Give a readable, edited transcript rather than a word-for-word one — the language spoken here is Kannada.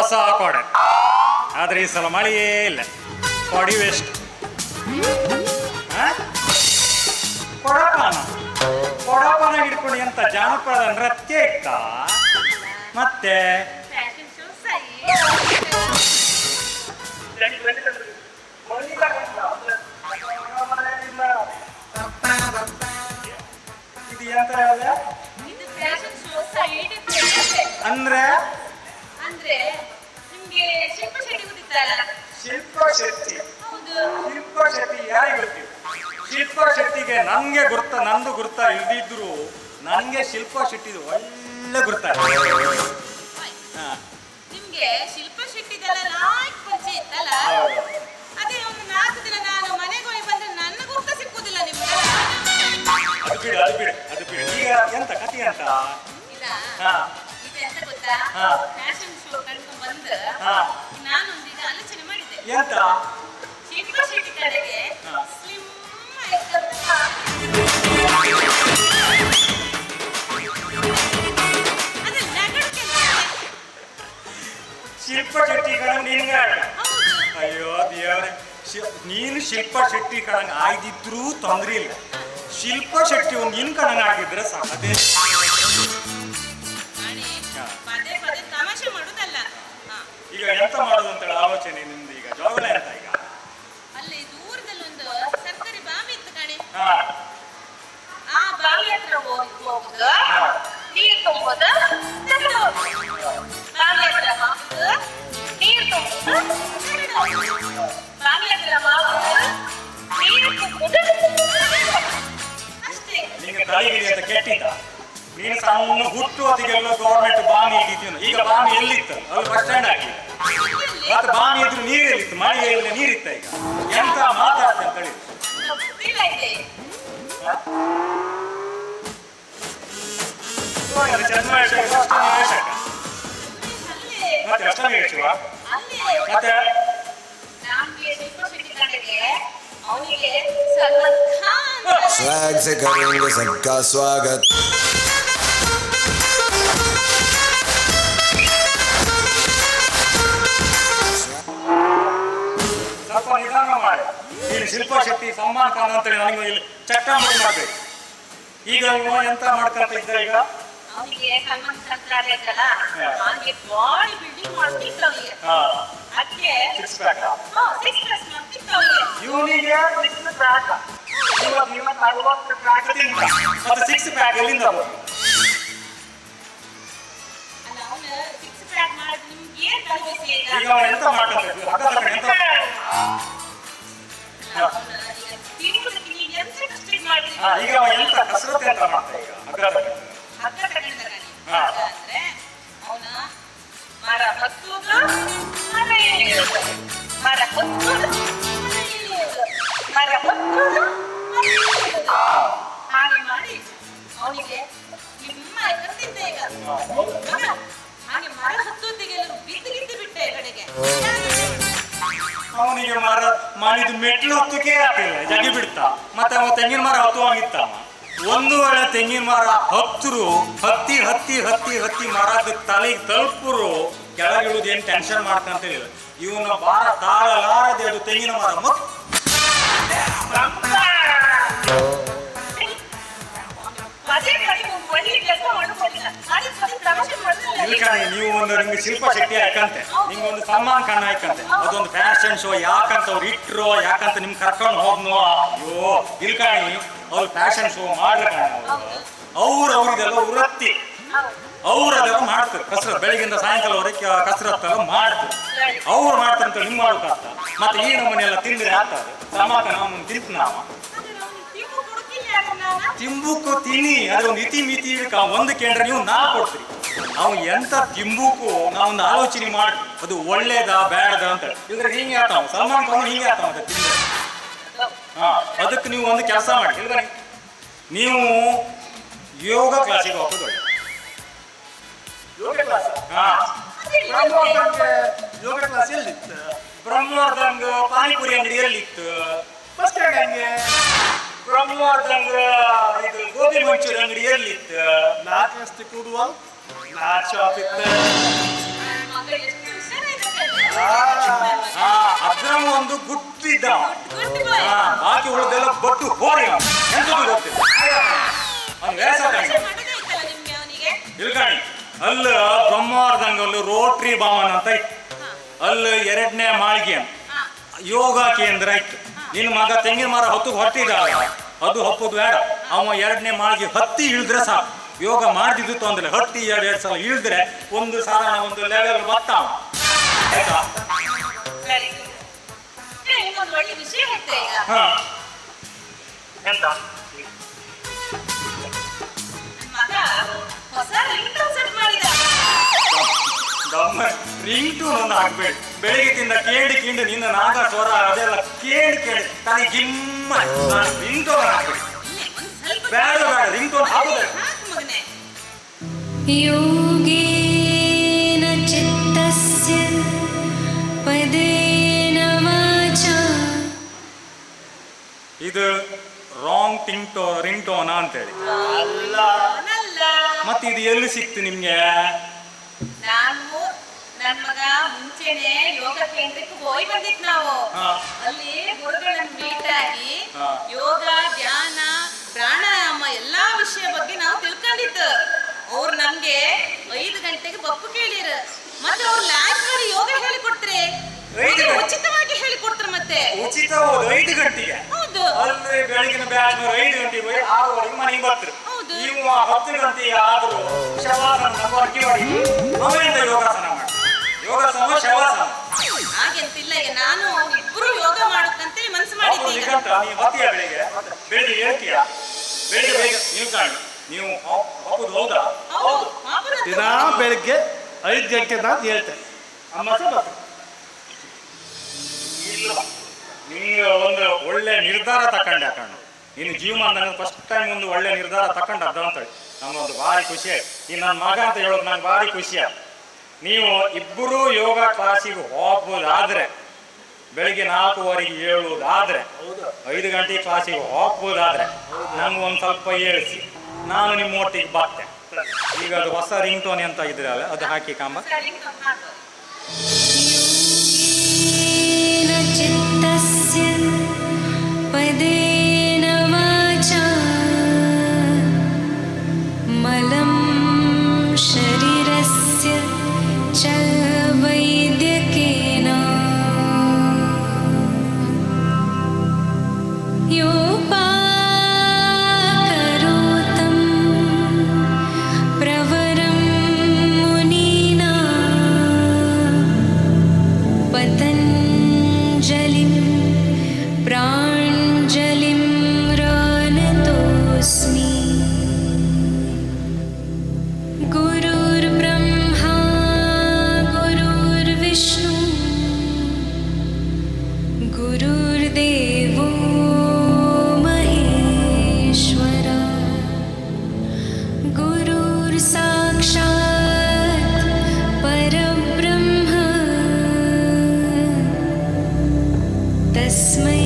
ಹೊಸ ಕೊಡೆ. ಆದ್ರೆ ಈ ಸಲ ಮಳೆಯೇ ಇಲ್ಲ, ಕೊಡಿ ವೇಸ್ಟ್. ಕೊಡಪಾನ ಹಿಡ್ಕೊಂಡು ಎಂತ ಜಾನಪದ ನೃತ್ಯ ಇತ್ತ ಮತ್ತೆ ಇದು ಎಂತ ಅಂದ್ರೆ ಶಿಲ್ಪಾ ಶೆಟ್ಟಿ. ಶಿಲ್ಪಾ ಶೆಟ್ಟಿ ಯಾರಿಗೆ ಗೊತ್ತಿಲ್ಲ? ಶಿಲ್ಪಾ ಶೆಟ್ಟಿಗೆ ನಂಗೆ ನಂದು ಗುರ್ತ ಇಲ್ದಿದ್ರು ನನಗೆ ಶಿಲ್ಪಾ ಶೆಟ್ಟಿದು ಒಳ್ಳೆ ಗುರ್ತ. ನಿಮ್ಗೆ ಶಿಲ್ಪಾ ಶೆಟ್ಟಿದೆಲ್ಲ ಪರಿಚಯ ಇತ್ತಲ್ಲ, ಅದೇ ಒಂದು 4 ದಿನ ನಾನು ಮನೆಗೆ ಹೋಗಿ ಬಂದ್ರೆ ನನ್ನ ಗುರ್ತ ಸಿಕ್ಕುದಿಲ್ಲ ನಿಮ್ಗೆ. ಅದು ಬಿಡು ಈಗ ಎಂತ ಕಥೆ ಅಂತ ಇಲ್ಲ, ಇದು ಎಂತ ಗೊತ್ತಾ, ಫ್ಯಾಷನ್ ಶೋ ಕರ್ಕೊಂಡು ಬಂದು ನಾನೊಂದೀಗ ಆಲೋಚನೆ ಮಾಡಿದ್ದೆ. ಎಂತ ಶಿಲ್ಪಾ ಶೆಟ್ಟಿ ಕಡೆಗೆ ಸ್ಲಿಮ್ ಶಿಲ್ಪಾ ಶೆಟ್ಟಿ ಕಣಂಗ್ ನಿನ್ಗೆ. ಅಯ್ಯೋ ದೇವ್ರೆ, ನೀನು ಶಿಲ್ಪಾ ಶೆಟ್ಟಿ ಕಣಂಗ್ ಆಗಿದ್ರು ತೊಂದ್ರೆ ಇಲ್ಲ. ಶಿಲ್ಪಾ ಶೆಟ್ಟಿ ಒಂದು ನಿನ್ ಕಣಂಗ್ ಆಗಿದ್ರೆ ಸಾಕದೆ. ಪದೇ ಪದೇ ತಮಾಷೆ ಮಾಡುದಲ್ಲ. ಈಗ ಎಂತ ಮಾಡುದು ಅಂತ ಆಲೋಚನೆ ನಿಮ್ದು? ಈಗ ಜೋಗಳ ಎಂತ ಈಗ? ಅಲ್ಲಿ ದೂರದಲ್ಲಿ ಒಂದು ಸರ್ಕಾರಿ ಬಾವಿ ಇತ್ತು ಕಣೆ. ಆ ಬಾವಿ ಹತ್ರ ಹೋಗುದು, ನೀರು ತುಂಬೋದು, ಬಾವಿ ಹತ್ರ ಹಾಕುದು, ನೀರು ತುಂಬೋದು, ಬಾವಿ ಹತ್ರ ಹಾಕುದು, ನೀರು ತುಂಬೋದು, ಅಷ್ಟೇ. ನಿಂಗೆ ತಾಯಿಗಿರಿ ಅಂತ ಕೆಟ್ಟಿದ್ದ? ನೀನು ಸಣ್ಣ ಹುಟ್ಟುವತ್ತಿಗೆಲ್ಲ ಗೌರ್ಮೆಂಟ್ ಬಾವಿ ಇಟ್ಟಿದ್ದೀನು. ಈಗ ಬಾವಿ ಎಲ್ಲಿತ್ತು? ಅಲ್ಲಿ ಬಸ್ ಸ್ಟ್ಯಾಂಡ್ ಆಗಿ ಮತ್ತೆ ಬಾವಿ ಇದ್ರು ನೀರು ಎಲ್ಲಿತ್ತು? ಮಳೆ ಇಲ್ಲ, ನೀರಿತ್ತ. ಈಗ ಎಂತ ಮಾತಾಡ್ತೆ ಅಂತ ಹೇಳಿ ಮತ್ತೆ ಅಷ್ಟಮಿ ಹೇಳ್ತೀವ ಮತ್ತೆ स्वैग से करेंगे सबका स्वागत. ಸ್ವಲ್ಪ ನಿಧಾನ ಮಾಡಿ. ನೀನು ಶಿಲ್ಪಾ ಶೆಟ್ಟಿ ಸಲ್ಮಾನ್ ಖಾನ್ ಅಂತೇಳಿ ನನಗೆ ಇಲ್ಲಿ ಚಟ್ಟಾಮಟಿ ಮಾಡ್ಬೇಕು. ಈಗ ನೀವು ಎಂತ ಮಾಡ್ಕೊಂತ ಇದ್ದ? ಈಗ ಅವನಿಗೆ ಸಲ್ಮಾನ್ ಖಾನ್ ಇದ್ದಲ್ಲ, ಅವನಿಗೆ ಬಾಡಿ ಬಿಲ್ಡಿಂಗ್ ಮಾಡ್ತಿತ್ತು. ಅವನಿಗೆ ಅದಕ್ಕೆ 6 ಪ್ಯಾಕ್ ಮಾಡ್ತಿತ್ತು ಅವನಿಗೆ. ಇವನಿಗೆ 6 ಪ್ಯಾಕ್. ಇವತ್ತು 40 ಪ್ಯಾಕ್ ತಿಂದ ಮತ್ತೆ 6 ಪ್ಯಾಕ್ ಎಲ್ಲಿಂದ ಬಂತು? ಅಲ್ಲ, ಅವನು 6 ಪ್ಯಾಕ್ ಮಾಡಿದ್ರೆ ನಿಮ್ಗೆ ಏನ್ ತಲೆಬಿಸಿ ಈಗ? ಈಗ ಅವನು ಎಂತ ಮಾಡ್ಕೊಂತ ಇದ್ದ? ಅಕ್ಕ ಎಂತ ಈಗ ಅವ ಎಂತ ಕಸರತ್ತು ಎಂತ ಮಾಡ್ತಾ? ಈಗ ಹಗ್ಗ ತಗೊಂಡಿದ್ದಾನೆ. ಅಂದ್ರೆ ಅವನ ಮರ ಹತ್ತುವುದು, ಮರ ಇಳಿಯುವುದು, ಮರ ಹತ್ತುವುದು, ಮರ ಇಳಿಯುವುದು, ಮರ ಹತ್ತುವುದು, ಮರ ಇಳಿಯುವುದು. ಹಾಗೆ ಮಾಡಿ ಅವನಿಗೆ ನಿಮ್ಮ ಕತ್ತಿದ್ದೆ. ಈಗ ಹಾಗೆ ಮರ ಹತ್ತುವುದಿಗೆಲ್ಲ ಬಿದ್ದು ಬಿಟ್ಟೆ ಕಡೆಗೆ. ಅವನಿಗೆ ಮಾಡಿದ ಮೆಟ್ಲು ಹತ್ತಕ್ಕೆ ಆಗ್ತಿಲ್ಲ, ಜಗಿ ಬಿಡ್ತಾ. ಮತ್ತೆ ಅವ ತೆಂಗಿನ ಮರ ಹತ್ತುವಾಗಿತ್ತ. ಒಂದು ವೇಳೆ ತೆಂಗಿನ ಮರ ಹತ್ತಿ ಹತ್ತಿ ಹತ್ತಿ ಹತ್ತಿ ಮರದ ತಲೆಗೆ ತಲುಪರು ಕೆಳಗಿಳುದು ಏನ್ ಟೆನ್ಷನ್ ಮಾಡ್ಕಂತ ಇಲ್ಲ. ಇವನ ಭಾರ ತಾಳಲಾರದೆ ಅದು ತೆಂಗಿನ ಮರ ನೀವು ಒಂದು ನಿಮ್ಗೆ ಶಿಲ್ಪಾ ಶೆಟ್ಟಿ ಹಾಕಂತೆ, ನಿಮ್ಗೆ ಒಂದು ಸಲ್ಮಾನ್ ಖಾನ್ ಹಾಕಂತೆ, ಅದೊಂದು ಫ್ಯಾಷನ್ ಶೋ ಯಾಕಂತ ಅವ್ರು ಇಟ್ರು, ಯಾಕಂತ ನಿಮ್ಗೆ ಕರ್ಕೊಂಡು ಹೋದ್ನೋ? ಅಯ್ಯೋ ಇಲ್ಕಾಣಿ, ಅವ್ರು ಫ್ಯಾಷನ್ ಶೋ ಮಾಡ್ರ ಕಾಣ. ಅವ್ರಿಗೆಲ್ಲ ವೃತ್ತಿ, ಅದೆಲ್ಲ ಮಾಡ್ತಾರೆ ಕಸರತ್. ಬೆಳಗಿಂದ ಸಾಯಂಕಾಲವರೆಗೆ ಕಸರತ್ತೆಲ್ಲ ಮಾಡ್ತಾರೆ. ಅವ್ರು ಮಾಡ್ತಾರೆ ಅಂತ ನಿಮ್ ಮಾಡೋಕ್ಕಾಗ್ತ? ಮತ್ತೆ ಈ ನಮ್ಮನೆಲ್ಲ ತಿಂದ್ರೆ ಆಗ್ತಾರೆ. ಸಲ್ಮಾನ್ ಖಾನ್ ನಮ್ಮನ್ನು ತಿಂತ ನಾವು ತಿಂಬುಕು ತಿನ್ನಿ, ಅದೊಂದು ಇತಿ ಮಿತಿ ಒಂದು ಕೇಂದ್ರ ನೀವು ನಾ ಕೊಡ್ತೀರಿ. ಅವ್ನು ಎಂತ ತಿಂಬುಕು ನಾವೊಂದು ಆಲೋಚನೆ ಮಾಡಿ ಅದು ಒಳ್ಳೇದ ಬೇಡದ ಅಂತ. ಇಲ್ದ್ರೆ ಹಿಂಗೆ ಆತಾವ ಸಲ್ಮಾನ್ ಖಾನ್ ಹಿಂಗೆ ಆತಾವ ಅಂತ ತಿಂದ್ರೆ. ಅದಕ್ಕೆ ನೀವು ಒಂದು ಕೆಲಸ ಮಾಡಿ, ಇಲ್ದ್ರೆ ನೀವು ಯೋಗ ಕ್ಲಾಸಿಗೆ ಹೋಗೋದು. ಯೋಗ ಕ್ಲಾಸ್ ಯೋಗ ಕ್ಲಾಸ್ ಎಲ್ಲಿತ್ತು? ಬ್ರಹ್ಮವರ್ಧಂಗ ಪಾನಿಪುರಿ ಅಂಗಡಿ ಎಲ್ಲಿತ್ತು? ಬಸ್ ಸ್ಟ್ಯಾಂಡ್ ಹಂಗೆ. ಬ್ರಹ್ಮವರ್ಧಂಗ ಇದು ಗೋಬಿ ಮಂಚೂರಿ ಅಂಗಡಿ ಎಲ್ಲಿತ್ತು? ನಾಲ್ಕು ರಸ್ತೆ ಕೂಡುವ ನಾಲ್ಕು ಶಾಪ್ ಇತ್ತು. ಅದ್ರಾಗ ಒಂದು ಗುಟ್ಟಿದ್ದ ಗುಡ್ ಬಾಯ್. ಬಾಕಿ ಉಳಿದೆಲ್ಲ ಬಟ್ಟು ಹೋರಿ ಎಂತದ್ದು ಗೊತ್ತಿಲ್ಲ ಅವ್ನು ವೇಷ ಮಾಡೋದಾಯ್ತಲ್ಲ ನಿಮ್ಗೆ ಅವನಿಗೆ. ಇಲ್ಕಣಿ ಅಲ್ಲ ಬ್ರಹ್ಮಾರ್ದಂಗಲ್ಲು ರೋಟ್ರಿ ಭವನ್ ಅಂತ ಇತ್ತು. ಅಲ್ಲಿ 2ನೇ ಮಾಳಿಗೆ ಯೋಗ ಕೇಂದ್ರ ಇತ್ತು. ನಿನ್ನ ಮಗ ತೆಂಗಿನ ಮರ ಹೊತ್ತಿದ ಅದು ಹಪ್ಪುದು ಬೇಡ. ಅವ 2ನೇ ಮಾಳಿಗೆ ಹತ್ತಿ ಇಳಿದ್ರೆ ಸಾಕು. ಯೋಗ ಮಾಡ್ತಿದ್ದು ತೊಂದ್ರೆ ಹತ್ತಿ 2 ಸಲ ಇಳಿದ್ರೆ ಒಂದು ಸಾಧಾರಣ ಒಂದು ಲೆವೆಲ್ ಬರ್ತಾವ. ಆಯ್ತಾ? ಸರಿ. ನಿಮ್ಗೊಂದು ಒಳ್ಳೆ ವಿಷಯ ಹೇಳ್ತೆ ಈಗ. ಎಂತ ನನ್ ಮಗ ಹೊಸ ರಿಂಗ್ಟೋನ್ ಸೆಟ್ ಮಾಡಿದ. ರಿಂಗ್ ಟೂನ್ ಒಂದು ಹಾಕ್ಬೇಡಿ. ಬೆಳಿಗ್ಗೆ ತಿಂದ ಕೇಂಡು ನಿನ್ನ ನಾಗ ಸ್ವರ ಅದೆಲ್ಲ ಕೇಳಿ ತಾನೇ ಗಿಮ್ಮ ರಿಂಗ್ ಟೋನ್ ಹಾಕ್ಬೇಡಿ. ಬೇಡ ರಿಂಗ್ ಟೋನ್ ಹಾಕೋದು. ಹಾಕು ಮಗನೇ. ಯೋಗೇನ ಚಿತ್ತಸ್ಯ ಪದೇನ ವಾಚಾ. ಇದು ರಾಂಗ್ ರಿಂಗ್ ಟೋನ್ ಅಂತೇಳಿ. ಅಲ್ಲ. ಮತ್ತೆ ಇದು ಎಲ್ಲಿ ಸಿಕ್ತು ನಿಮ್ಗೆ? ನಾನು ನನ್ನ ಮಗ ಮುಂಚೆನೆ ಯೋಗ ಕೇಂದ್ರಕ್ಕೆ ಹೋಗಿ ಬಂದಿತ್ತು. ನಾವು ಅಲ್ಲಿ ಗುರುಗಳನ್ನ ಮೀಟ್ ಆಗಿ ಯೋಗ ಧ್ಯಾನ ಪ್ರಾಣಾಯಾಮ ಎಲ್ಲಾ ವಿಷಯ ಬಗ್ಗೆ ನಾವು ತಿಳ್ಕೊಂಡಿತ್ತು. ಅವ್ರು ನಮ್ಗೆ 5 ಗಂಟೆಗೆ ಬಪ್ಪು ಕೇಳಿರ. ಮತ್ತೆ ಅವ್ರು ಲ್ಯಾಬ್ ಮಾಡಿ ಯೋಗ ಹೇಳಿಕೊಡ್ತಾರೆ. ಉಚಿತವಾಗಿ ಹೇಳಿಕೊಡ್ತಾರೆ. ಮತ್ತೆ ಉಚಿತ 5 ಗಂಟೆಗೆ. ಹೌದು. ಅಲ್ಲಿ ಬೆಳಗಿನ ಬ್ಯಾಚ್ 5 ಗಂಟೆಗೆ ಹೋಗಿ 6:30 ಮನೆಗೆ ಬರ್ತಾರೆ. ಹೌದು. ನೀವು 10 ಗಂಟೆಗೆ ಆದ್ರೂ ಶವಾಸನ ವರ್ಕಿ ಮಾಡಿ ಅವೆಂತ ಯೋಗಾಸನ ಮಾಡಿ. ಯೋಗಾಸನ ಶವಾಸನ ಹಾಗೆಂತಿಲ್ಲ. ಈಗ ನಾನು ಇಬ್ರು ಯೋಗ ಮಾಡಕ್ಕಂತೇಳಿ ಮನಸ್ಸು ಹೌದು. ಮಾಡಿದ್ದೀನಿ. ಈಗಂತ ನೀವು ಹತ್ತಿಯ ಬೆಳಿಗ್ಗೆ ಹೇಳ್ತೀಯ ಬೆಳಿಗ್ಗೆ ಬೇಗ ನೀವು ಕಾಣಿ ನೀವು ಹೌದು. ಹೌದಾ? ಹೌದು. ಮಾಪುರ ದಿನ ಬೆಳಿಗ್ಗೆ 5 ಗಂಟೆ ನಾನು ಹೇಳ್ತೇನೆ. ಅಮ್ಮ ಇಲ್ಲ ನೀವು ಒಂದು ಒಳ್ಳೆ ನಿರ್ಧಾರ ತಕೊಂಡೆ ಕಣ್ಣು. ನಿನ್ನ ಜೀವಮಾನ ಫಸ್ಟ್ ಟೈಮ್ ಒಂದು ಒಳ್ಳೆ ನಿರ್ಧಾರ ತಕೊಂಡದ್ದು ಅಂತ ಹೇಳಿ ನಮಗೊಂದು ಭಾರಿ ಖುಷಿ ಆಯ್ತು. ಈ ನನ್ನ ಮಗ ಅಂತ ಹೇಳೋದು ನಂಗೆ ಭಾರಿ ಖುಷಿ ಆಯ್ತು. ನೀವು ಇಬ್ಬರು ಯೋಗ ಕ್ಲಾಸಿಗೆ ಹೋಗ್ಬೋದಾದ್ರೆ ಬೆಳಿಗ್ಗೆ 4:15 ಏಳುವುದಾದ್ರೆ 5 ಗಂಟೆ ಕ್ಲಾಸಿಗೆ ಹೋಗ್ಬೋದಾದ್ರೆ ನಂಗೆ ಒಂದು ಸ್ವಲ್ಪ ಹೇಳಿಸಿ ನಾನು ನಿಮ್ಮ ಒಟ್ಟಿಗೆ ಬರ್ತೇನೆ. ಈಗ ಅದು ಹೊಸ ರಿಂಗ್ ಟೋನ್ ಅಂತ ಇದ್ರಲ್ಲ ಅದು ಹಾಕಿ ಕಾಂಬ. ಯೋಗೇನ ಚಿತ್ತಸ್ಯ ಪದೇನ ವಾಚಾ ಮಲಂ ಶರೀರಸ್ಯ ಚ ವೈದ್ಯಕೇನ ಯೋಪಾಕರೋತಂ ಪ್ರವರಂ ಮುನೀನಾ ಪತಂಜಲಿಂ ಪ್ರಾಂಜಲಿಂ ರಾನತೋಸ್ಮಿ. ಗುರುರ್ಬ್ರಹ್ಮಾ ಗುರುರ್ವಿಷ್ಣು ಗುರುರ್ದೇವೋ ಮಹೇಶ್ವರ ಗುರುರ್ ಸಾಕ್ಷಾತ್ ಪರಬ್ರಹ್ಮ ತಸ್ಮೈ